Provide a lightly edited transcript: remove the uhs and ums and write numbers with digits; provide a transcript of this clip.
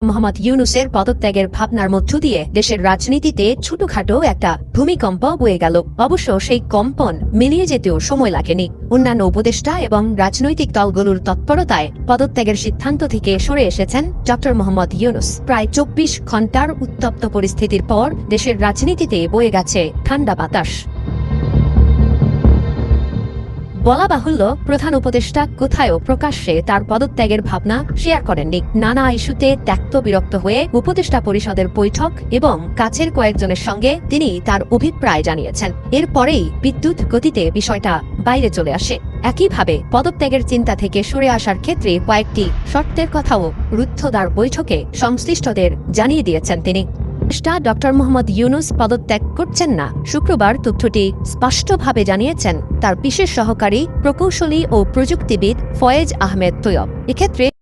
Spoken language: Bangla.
মোহাম্মদ ইউনূসের পদত্যাগের ভাবনার মধ্য দিয়ে দেশের রাজনীতিতে ছোটখাটো একটা ভূমিকম্প বয়ে গেল। অবশ্য সেই কম্পন মিলিয়ে যেতেও সময় লাগেনি। অন্যান্য উপদেষ্টা এবং রাজনৈতিক দলগুলোর তৎপরতায় পদত্যাগের সিদ্ধান্ত থেকে সরে এসেছেন ড মোহাম্মদ ইউনূস। প্রায় ২৪ ঘণ্টার উত্তপ্ত পরিস্থিতির পর দেশের রাজনীতিতে বয়ে গেছে ঠান্ডা বাতাস। বলা বাহুল্য, প্রধান উপদেষ্টা কোথায়ও প্রকাশ্যে তার পদত্যাগের ভাবনা শেয়ার করেননি। নানা ইস্যুতে ত্যক্ত বিরক্ত হয়ে উপদেষ্টা পরিষদের বৈঠক এবং কাছের কয়েকজনের সঙ্গে তিনি তার অভিপ্রায় জানিয়েছেন। এরপরেই বিদ্যুৎ গতিতে বিষয়টা বাইরে চলে আসে। একইভাবে পদত্যাগের চিন্তা থেকে সরে আসার ক্ষেত্রে কয়েকটি শর্তের কথাও রুদ্ধদ্বার বৈঠকে সংশ্লিষ্টদের জানিয়ে দিয়েছেন তিনি। ড মোহাম্মদ ইউনূস পদত্যাগ করছেন না। শুক্রবার তথ্যটি স্পষ্টভাবে জানিয়েছেন তার বিশেষ সহকারী প্রকৌশলী ও প্রযুক্তিবিদ ফয়েজ আহমেদ তৈয়ব। এক্ষেত্রে